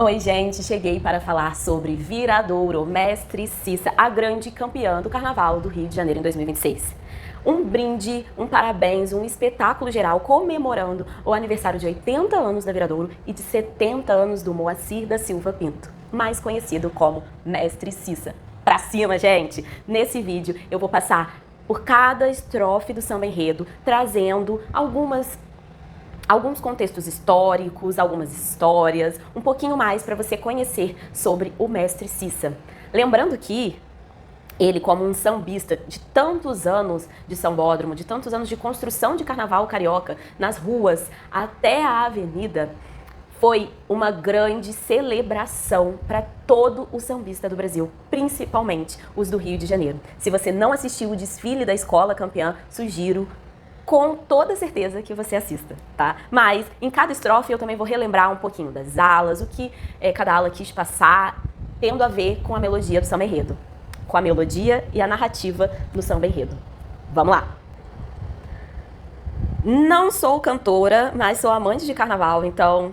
Oi, gente, cheguei para falar sobre Viradouro, Mestre Cissa, a grande campeã do Carnaval do Rio de Janeiro em 2026. Um brinde, um parabéns, um espetáculo geral comemorando o aniversário de 80 anos da Viradouro e de 70 anos do Moacir da Silva Pinto, mais conhecido como Mestre Cissa. Pra cima, gente! Nesse vídeo eu vou passar por cada estrofe do samba enredo, trazendo alguns contextos históricos, algumas histórias, um pouquinho mais para você conhecer sobre o Mestre Cissa. Lembrando que ele, como um sambista de tantos anos de sambódromo, de tantos anos de construção de carnaval carioca, nas ruas até a avenida, foi uma grande celebração para todo o sambista do Brasil, principalmente os do Rio de Janeiro. Se você não assistiu o desfile da escola campeã, sugiro com toda certeza que você assista, tá? Mas em cada estrofe eu também vou relembrar um pouquinho das alas, o que cada ala quis passar, tendo a ver com a melodia do samba enredo, com a melodia e a narrativa do samba enredo. Vamos lá! Não sou cantora, mas sou amante de carnaval, então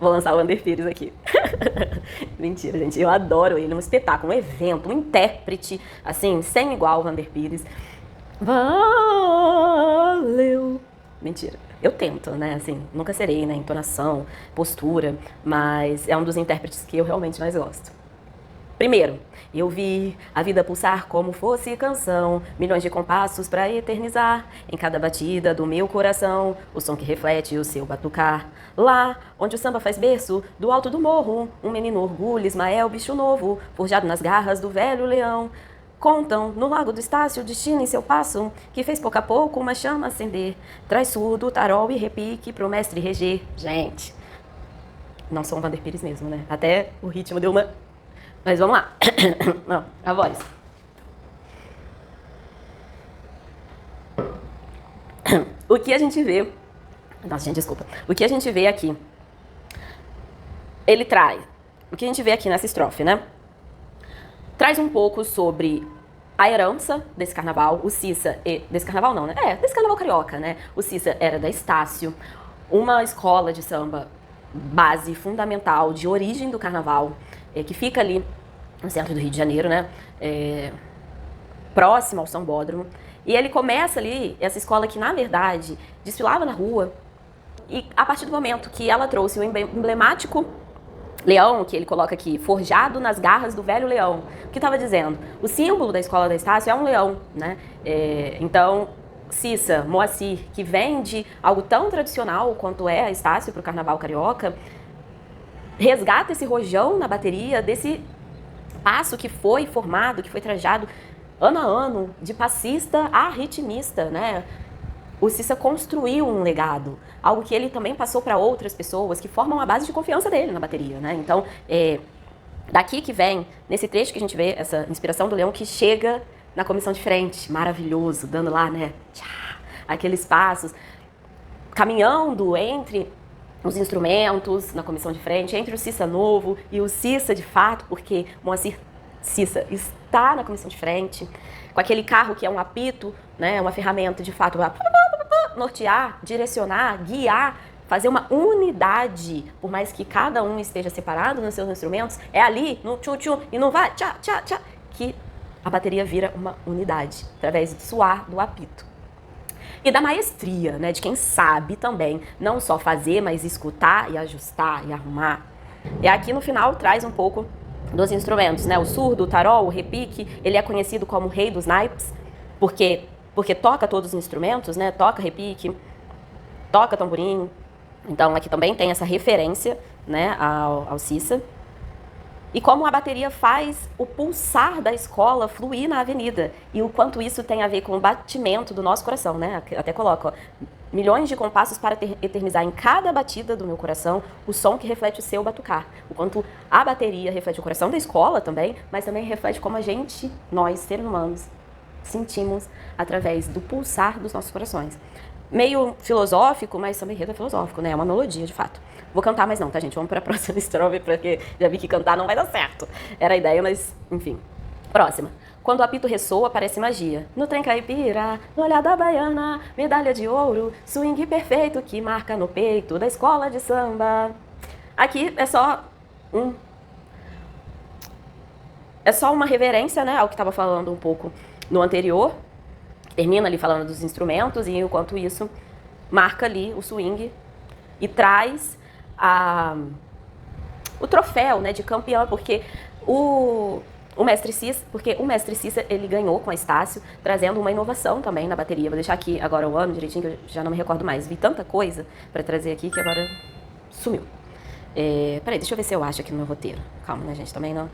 vou lançar o Wander Pires aqui. Mentira, gente, eu adoro ele, um espetáculo, um evento, um intérprete, assim, sem igual o Wander Pires. Valeu! Mentira. Eu tento, né? Assim, nunca serei, né? Entonação, postura, mas é um dos intérpretes que eu realmente mais gosto. Primeiro, eu vi a vida pulsar como fosse canção, milhões de compassos pra eternizar, em cada batida do meu coração, o som que reflete o seu batucar. Lá, onde o samba faz berço, do alto do morro, um menino orgulho, Ismael, bicho novo, forjado nas garras do velho leão. Contam, no Lago do Estácio, o destino em seu passo, que fez pouco a pouco uma chama acender. Traz surdo, tarol e repique pro mestre reger. Gente, não sou um Wander Pires mesmo, né? Até o ritmo deu uma... Mas vamos lá. Não, a voz. O que a gente vê... Nossa, gente, desculpa. O que a gente vê aqui... Ele traz... O que a gente vê aqui nessa estrofe, né? Traz um pouco sobre a herança desse carnaval. O Cissa... Desse carnaval não, né? Desse carnaval carioca, né? O Cissa era da Estácio, uma escola de samba base fundamental de origem do carnaval, que fica ali no centro do Rio de Janeiro, né? Próximo ao sambódromo. E ele começa ali, essa escola que, na verdade, desfilava na rua. E a partir do momento que ela trouxe o emblemático leão, que ele coloca aqui, forjado nas garras do velho leão. O que estava dizendo? O símbolo da escola da Estácio é um leão, né? Então, Cissa, Moacir, que vem de algo tão tradicional quanto é a Estácio para o carnaval carioca, resgata esse rojão na bateria, desse passo que foi formado, que foi trajado ano a ano, de passista a ritmista, né? O Cissa construiu um legado, algo que ele também passou para outras pessoas que formam a base de confiança dele na bateria, né? Então, daqui que vem, nesse trecho que a gente vê, essa inspiração do leão que chega na comissão de frente, maravilhoso, dando lá, né, tchá, aqueles passos, caminhando entre os instrumentos na comissão de frente, entre o Cissa novo e o Cissa de fato, porque Moacir Cissa está na comissão de frente, com aquele carro que é um apito, né, uma ferramenta de fato para nortear, direcionar, guiar, fazer uma unidade, por mais que cada um esteja separado nos seus instrumentos, é ali, no tchu-tchu, e não vai, tchá, tchá, tchá, que a bateria vira uma unidade, através do suar do apito. E da maestria, né, de quem sabe também, não só fazer, mas escutar e ajustar e arrumar. E aqui no final traz um pouco dos instrumentos, né, o surdo, o tarol, o repique, ele é conhecido como o rei dos naipes, porque toca todos os instrumentos, né, toca repique, toca tamborim. Então aqui também tem essa referência, né, ao Cissa. E como a bateria faz o pulsar da escola fluir na avenida. E o quanto isso tem a ver com o batimento do nosso coração, né? Até coloca, ó, milhões de compassos para eternizar em cada batida do meu coração o som que reflete o seu batucar. O quanto a bateria reflete o coração da escola também, mas também reflete como a gente, nós, seres humanos, sentimos através do pulsar dos nossos corações. Meio filosófico, mas samba enredo é filosófico, né? É uma melodia, de fato. Vou cantar, mas não, tá, gente? Vamos para a próxima estrofe, porque já vi que cantar não vai dar certo. Era a ideia, mas, enfim. Próxima. Quando o apito ressoa, parece magia. No trem caipira, no olhar da baiana, medalha de ouro, swing perfeito que marca no peito da escola de samba. Aqui um, é só uma reverência, né, ao que estava falando um pouco no anterior. Termina ali falando dos instrumentos e, enquanto isso, marca ali o swing e traz o troféu, né, de campeão, porque o Mestre Cissa, ele ganhou com a Estácio, trazendo uma inovação também na bateria. Vou deixar aqui agora o ano direitinho, que eu já não me recordo mais. Vi tanta coisa para trazer aqui que agora sumiu. Peraí, deixa eu ver se eu acho aqui no meu roteiro. Calma, né, gente? Também não...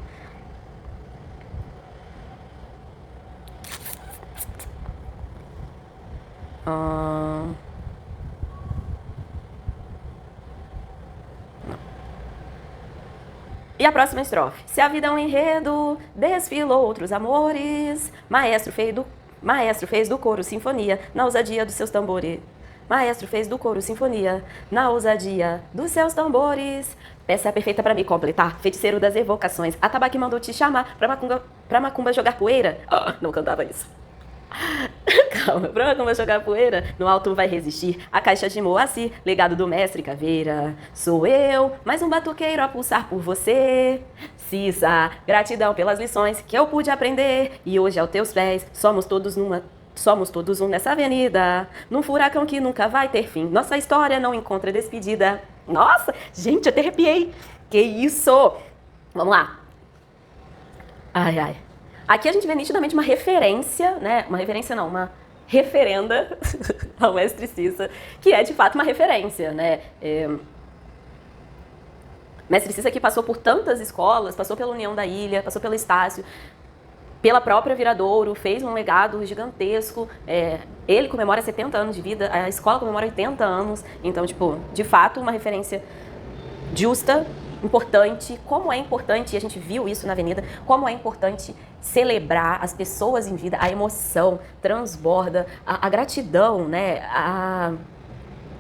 E a próxima estrofe. Se a vida é um enredo, desfilou outros amores, maestro fez do coro sinfonia, na ousadia dos seus tambores. Maestro fez do coro sinfonia, na ousadia dos seus tambores. Peça perfeita pra me completar, feiticeiro das evocações. Atabaque mandou te chamar pra macumba jogar poeira. Não cantava isso. Calma, pra macumba jogar poeira, no alto vai resistir a caixa de Moacir, legado do mestre Caveira. Sou eu, mais um batuqueiro a pulsar por você. Cissa, gratidão pelas lições que eu pude aprender. E hoje aos teus pés, somos todos um nessa avenida, num furacão que nunca vai ter fim. Nossa história não encontra despedida. Nossa, gente, até arrepiei. Que isso? Vamos lá. Ai, ai. Aqui a gente vê nitidamente uma referência, né? Uma referência não, uma referenda ao Mestre Cissa, que é de fato uma referência, né? Mestre Cissa que passou por tantas escolas, passou pela União da Ilha, passou pela Estácio, pela própria Viradouro, fez um legado gigantesco. Ele comemora 70 anos de vida, a escola comemora 80 anos. Então, tipo, de fato, uma referência justa, importante. Como é importante, e a gente viu isso na Avenida, como é importante celebrar as pessoas em vida, a emoção transborda, a gratidão, né?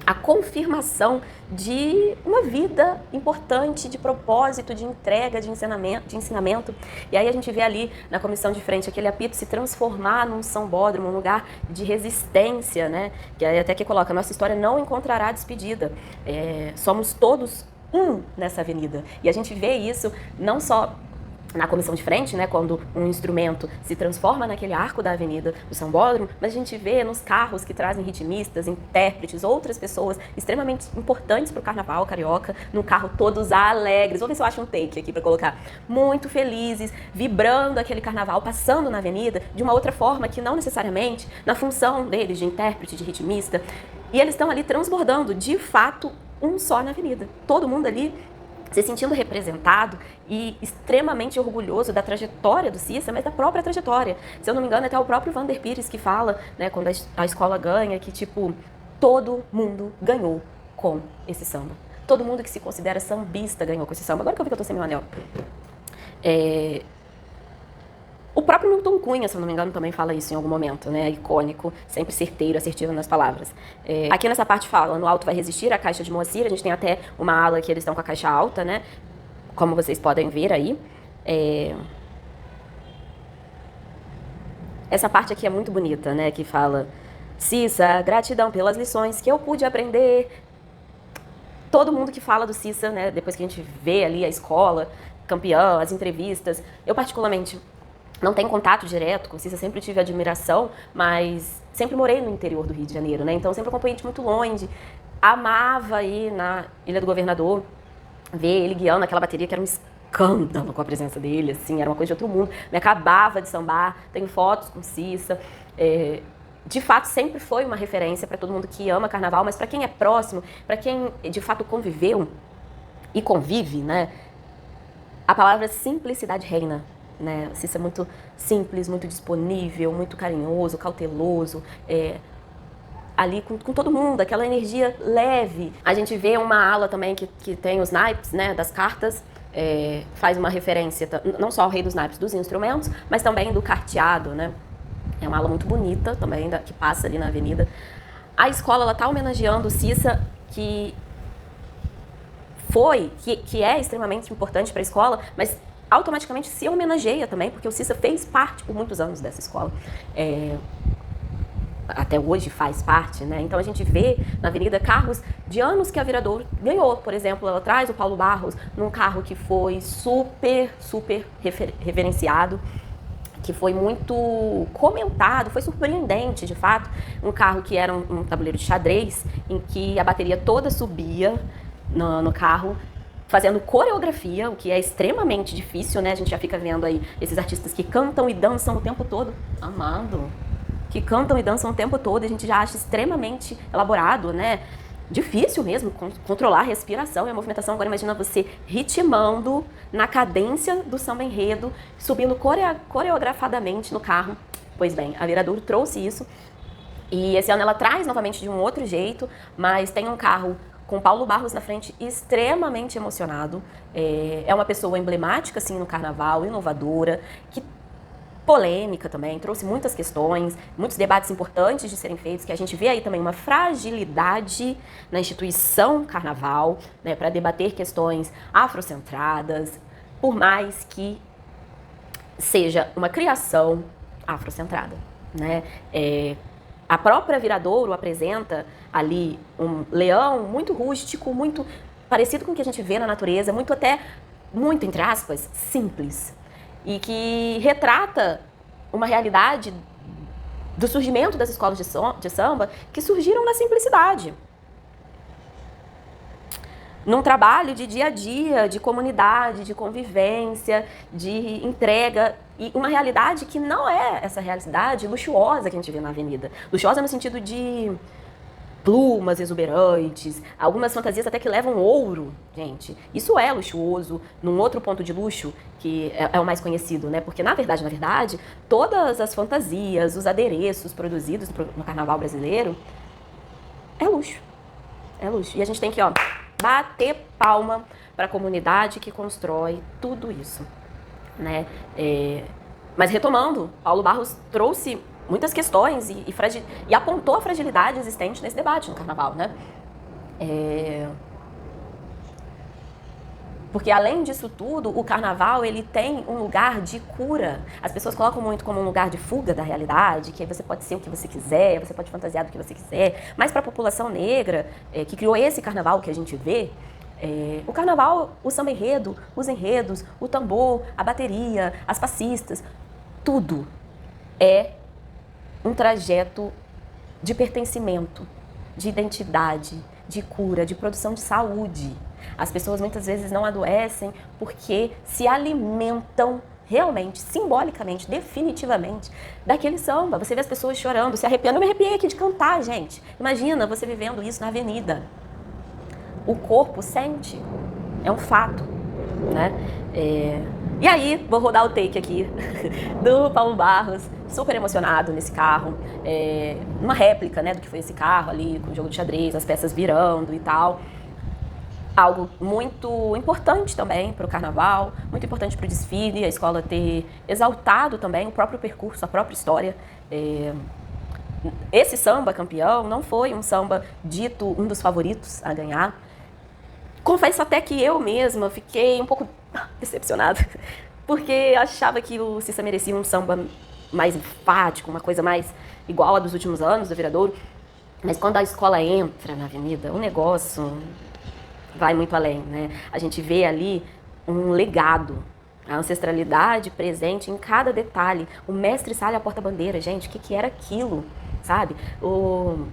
A confirmação de uma vida importante, de propósito, de entrega, de ensinamento. E aí a gente vê ali na comissão de frente aquele apito se transformar num sambódromo, um lugar de resistência, né? Que aí até que coloca, nossa história não encontrará despedida. Somos todos um nessa avenida. E a gente vê isso não só na comissão de frente, né, quando um instrumento se transforma naquele arco da avenida do Sambódromo, mas a gente vê nos carros que trazem ritmistas, intérpretes, outras pessoas extremamente importantes para o carnaval carioca, no carro todos alegres. Vou ver se eu acho um take aqui para colocar. Muito felizes, vibrando aquele carnaval, passando na avenida de uma outra forma que não necessariamente na função deles de intérprete, de ritmista. E eles estão ali transbordando, de fato, um só na avenida. Todo mundo ali se sentindo representado e extremamente orgulhoso da trajetória do Cissa, mas da própria trajetória. Se eu não me engano, até o próprio Vander Pires que fala, né, quando a escola ganha, que, tipo, todo mundo ganhou com esse samba. Todo mundo que se considera sambista ganhou com esse samba. Agora que eu vi que eu tô sem meu anel. O próprio Milton Cunha, se eu não me engano, também fala isso em algum momento, né? Icônico, sempre certeiro, assertivo nas palavras. Aqui nessa parte fala, no alto vai resistir a caixa de Moacir, a gente tem até uma ala que eles estão com a caixa alta, né? Como vocês podem ver aí. Essa parte aqui é muito bonita, né? Que fala, Cissa, gratidão pelas lições que eu pude aprender. Todo mundo que fala do Cissa, né? Depois que a gente vê ali a escola, campeã, as entrevistas, eu particularmente não tenho contato direto com o Cissa, sempre tive admiração, mas sempre morei no interior do Rio de Janeiro, né? Então sempre acompanhei de muito longe. Amava ir na Ilha do Governador, ver ele guiando aquela bateria, que era um escândalo com a presença dele, assim, era uma coisa de outro mundo. Me acabava de sambar, tenho fotos com o Cissa. De fato, sempre foi uma referência para todo mundo que ama carnaval, mas para quem é próximo, para quem de fato conviveu e convive, né? A palavra simplicidade reina. Né? O Cissa é muito simples, muito disponível, muito carinhoso, cauteloso, ali com todo mundo, aquela energia leve. A gente vê uma ala também que tem os naipes, né, das cartas, faz uma referência não só ao rei dos naipes, dos instrumentos, mas também do carteado, né? É uma ala muito bonita também, que passa ali na avenida. A escola, ela tá homenageando o Cissa, que é extremamente importante para a escola, mas automaticamente se homenageia também, porque o Cissa fez parte por muitos anos dessa escola. até hoje faz parte, né? Então a gente vê na avenida carros de anos que a Viradouro ganhou. Por exemplo, ela traz o Paulo Barros num carro que foi super referenciado, que foi muito comentado, foi surpreendente, de fato. Um carro que era um tabuleiro de xadrez, em que a bateria toda subia no carro, fazendo coreografia, o que é extremamente difícil, né? A gente já fica vendo aí esses artistas que cantam e dançam o tempo todo. Amado. Que cantam e dançam o tempo todo, e a gente já acha extremamente elaborado, né? Difícil mesmo controlar a respiração e a movimentação. Agora imagina você ritmando na cadência do samba enredo, subindo coreografadamente no carro. Pois bem, a Viradouro trouxe isso, e esse ano ela traz novamente de um outro jeito, mas tem um carro com Paulo Barros na frente, extremamente emocionado. É uma pessoa emblemática, assim, no carnaval, inovadora, que polêmica também, trouxe muitas questões, muitos debates importantes de serem feitos, que a gente vê aí também uma fragilidade na instituição carnaval, né, para debater questões afrocentradas, por mais que seja uma criação afrocentrada, né? A própria Viradouro apresenta ali um leão muito rústico, muito parecido com o que a gente vê na natureza, muito, entre aspas, simples, e que retrata uma realidade do surgimento das escolas de samba que surgiram na simplicidade. Num trabalho de dia a dia, de comunidade, de convivência, de entrega, e uma realidade que não é essa realidade luxuosa que a gente vê na avenida. Luxuosa no sentido de plumas exuberantes, algumas fantasias até que levam ouro, gente. Isso é luxuoso, num outro ponto de luxo, que é o mais conhecido, né? Porque, na verdade, todas as fantasias, os adereços produzidos no carnaval brasileiro, é luxo. É luxo. E a gente tem que, bater palma para a comunidade que constrói tudo isso, né? Mas retomando, Paulo Barros trouxe muitas questões e apontou a fragilidade existente nesse debate no carnaval, né? Porque além disso tudo, o carnaval ele tem um lugar de cura. As pessoas colocam muito como um lugar de fuga da realidade, que aí você pode ser o que você quiser, você pode fantasiar do que você quiser. Mas para a população negra, que criou esse carnaval que a gente vê, o carnaval, o samba enredo, os enredos, o tambor, a bateria, as passistas, tudo é um trajeto de pertencimento, de identidade, de cura, de produção de saúde. As pessoas muitas vezes não adoecem porque se alimentam realmente, simbolicamente, definitivamente, daquele samba. Você vê as pessoas chorando, se arrepiando. Eu me arrepiei aqui de cantar, gente. Imagina você vivendo isso na avenida. O corpo sente, é um fato, né? E aí, vou rodar o take aqui do Paulo Barros, super emocionado nesse carro, uma réplica, né, do que foi esse carro ali, com o jogo de xadrez, as peças virando e tal. Algo muito importante também para o carnaval, muito importante para o desfile, a escola ter exaltado também o próprio percurso, a própria história. Esse samba campeão não foi um samba dito um dos favoritos a ganhar. Confesso até que eu mesma fiquei um pouco decepcionada, porque achava que o Cissa merecia um samba mais enfático, uma coisa mais igual a dos últimos anos da Viradouro. Mas quando a escola entra na avenida, o negócio vai muito além, né? A gente vê ali um legado, a ancestralidade presente em cada detalhe. O mestre Sala e a porta-bandeira, gente, o que era aquilo, sabe? O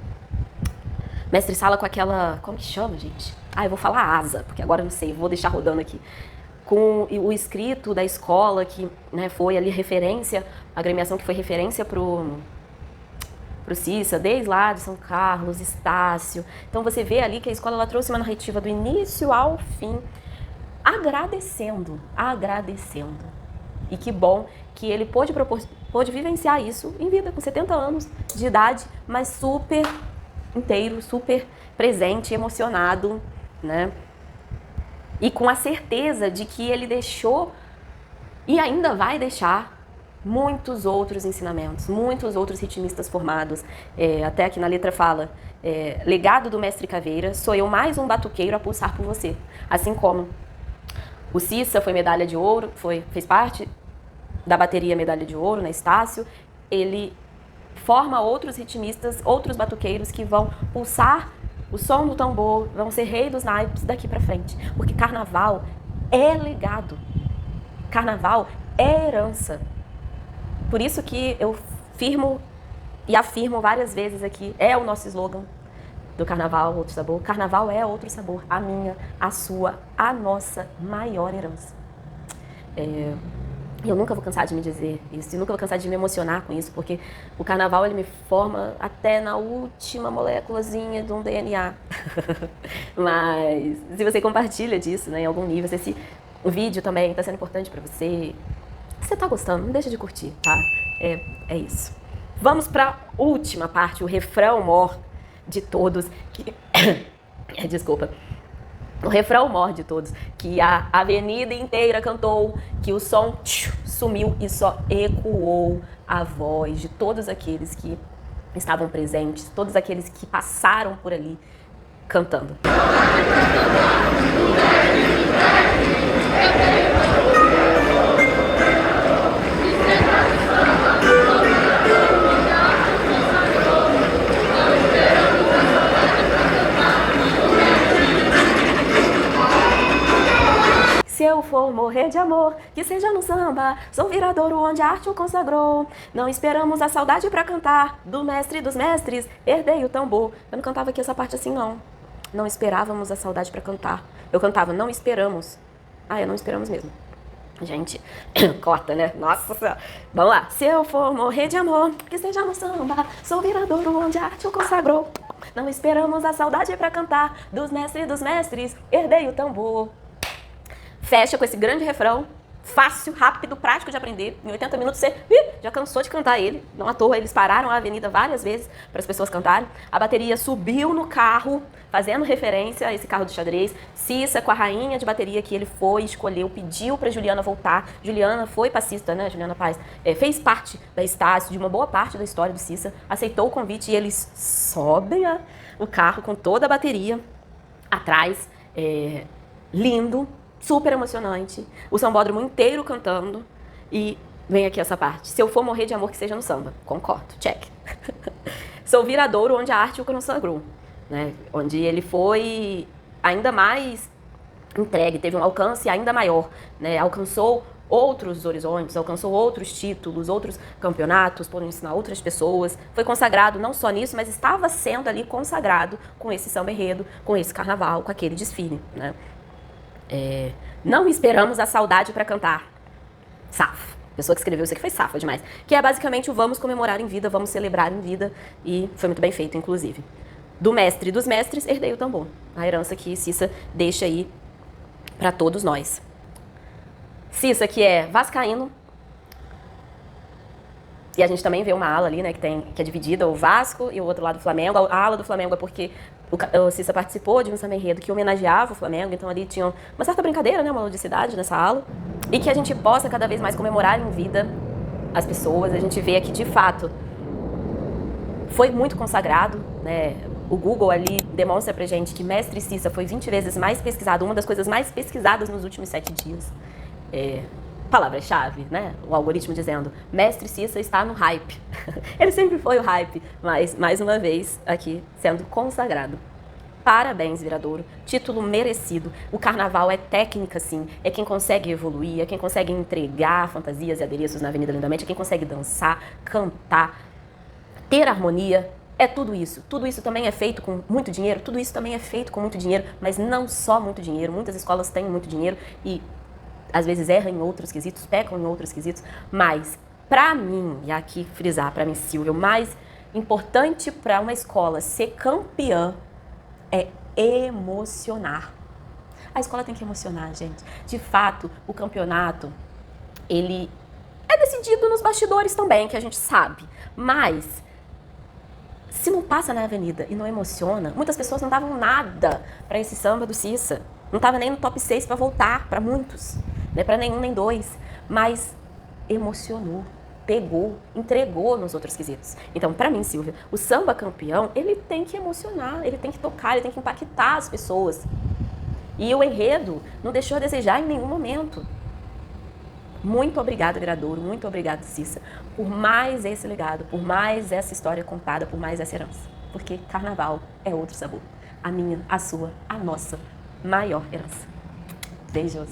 mestre Sala com aquela, como que chama, gente? Eu vou falar asa, porque agora eu não sei, vou deixar rodando aqui. Com o escrito da escola, que, né, foi ali referência, a agremiação que foi referência pro Cissa, desde lá de São Carlos, Estácio. Então você vê ali que a escola ela trouxe uma narrativa do início ao fim, agradecendo. E que bom que ele pôde vivenciar isso em vida, com 70 anos de idade, mas super inteiro, super presente, emocionado, né? E com a certeza de que ele deixou e ainda vai deixar muitos outros ensinamentos, muitos outros ritmistas formados. Até aqui na letra fala, legado do mestre Caveira, sou eu mais um batuqueiro a pulsar por você. Assim como o Cissa foi medalha de ouro, fez parte da bateria medalha de ouro na Estácio, ele forma outros ritmistas, outros batuqueiros que vão pulsar o som do tambor, vão ser rei dos naipes daqui pra frente. Porque carnaval é legado. Carnaval é herança. Por isso que eu firmo e afirmo várias vezes aqui, é o nosso slogan do Carnaval, Outro Sabor. Carnaval é outro sabor, a minha, a sua, a nossa maior herança. Eu nunca vou cansar de me dizer isso, e nunca vou cansar de me emocionar com isso, porque o Carnaval ele me forma até na última moléculazinha de um DNA. Mas se você compartilha disso, né, em algum nível, se esse vídeo também está sendo importante para você, se você está gostando, não deixa de curtir, tá? É isso. Vamos para a última parte, o refrão mor de todos. Desculpa. O refrão mor de todos, que a avenida inteira cantou, que o som sumiu e só ecoou a voz de todos aqueles que estavam presentes, todos aqueles que passaram por ali cantando. Se eu for morrer de amor, que seja no samba, sou viradouro onde a arte o consagrou. Não esperamos a saudade pra cantar, do mestre dos mestres, herdei o tambor. Eu não cantava aqui essa parte assim, não. Não esperávamos a saudade pra cantar. Eu cantava, não esperamos. Não esperamos mesmo. Gente, corta, né? Nossa Senhora. Vamos lá. Se eu for morrer de amor, que seja no samba, sou viradouro onde a arte o consagrou. Não esperamos a saudade pra cantar, dos mestres, herdei o tambor. Fecha com esse grande refrão, fácil, rápido, prático de aprender. Em 80 minutos você já cansou de cantar ele. Não à toa, eles pararam a avenida várias vezes para as pessoas cantarem. A bateria subiu no carro, fazendo referência a esse carro de xadrez. Cissa, com a rainha de bateria que ele foi, escolheu, pediu para Juliana voltar. Juliana foi passista, né? Juliana Paz. Fez parte da Estácio, de uma boa parte da história do Cissa. Aceitou o convite e eles sobem o carro com toda a bateria atrás. Lindo. Super emocionante, o sambódromo inteiro cantando, e vem aqui essa parte. Se eu for morrer de amor, que seja no samba. Concordo, check. Sou viradouro onde a arte o consagrou, né? Onde ele foi ainda mais entregue, teve um alcance ainda maior, né? Alcançou outros horizontes, alcançou outros títulos, outros campeonatos, podem ensinar outras pessoas. Foi consagrado não só nisso, mas estava sendo ali consagrado com esse samba enredo, com esse carnaval, com aquele desfile, né? Não esperamos a saudade para cantar. Safo. A pessoa que escreveu isso aqui foi safa demais. Que é basicamente o vamos comemorar em vida, vamos celebrar em vida. E foi muito bem feito, inclusive. Do mestre dos mestres, herdei o tambor. A herança que Cissa deixa aí para todos nós. Cissa, que é vascaíno. E a gente também vê uma ala ali, né, que é dividida, o Vasco e o outro lado do Flamengo. A ala do Flamengo é porque o Cissa participou de um samba enredo que homenageava o Flamengo, então ali tinha uma certa brincadeira, né, uma ludicidade nessa ala. E que a gente possa cada vez mais comemorar em vida as pessoas. A gente vê aqui, de fato, foi muito consagrado, né? O Google ali demonstra pra gente que Mestre Cissa foi 20 vezes mais pesquisado, uma das coisas mais pesquisadas nos últimos 7 dias. Palavra-chave, né? O algoritmo dizendo, Mestre Cissa está no hype. Ele sempre foi o hype, mas, mais uma vez, aqui sendo consagrado. Parabéns, Viradouro. Título merecido. O carnaval é técnica, sim. É quem consegue evoluir, é quem consegue entregar fantasias e adereços na Avenida Lindamente, é quem consegue dançar, cantar, ter harmonia. É tudo isso. Tudo isso também é feito com muito dinheiro, tudo isso também é feito com muito dinheiro, mas não só muito dinheiro. Muitas escolas têm muito dinheiro e às vezes erram em outros quesitos, pecam em outros quesitos, mas pra mim, e aqui frisar pra mim, Silvia, o mais importante pra uma escola ser campeã é emocionar. A escola tem que emocionar, gente. De fato, o campeonato, ele é decidido nos bastidores também, que a gente sabe, mas se não passa na avenida e não emociona, muitas pessoas não davam nada pra esse samba do Cissa. Não tava nem no top 6 pra voltar, pra muitos. Não é para nenhum nem dois, mas emocionou, pegou, entregou nos outros quesitos. Então, para mim, Silvia, o samba campeão, ele tem que emocionar, ele tem que tocar, ele tem que impactar as pessoas. E o enredo não deixou a desejar em nenhum momento. Muito obrigada, Viradouro, muito obrigada, Cissa, por mais esse legado, por mais essa história contada, por mais essa herança. Porque carnaval é outro sabor. A minha, a sua, a nossa maior herança. Beijos.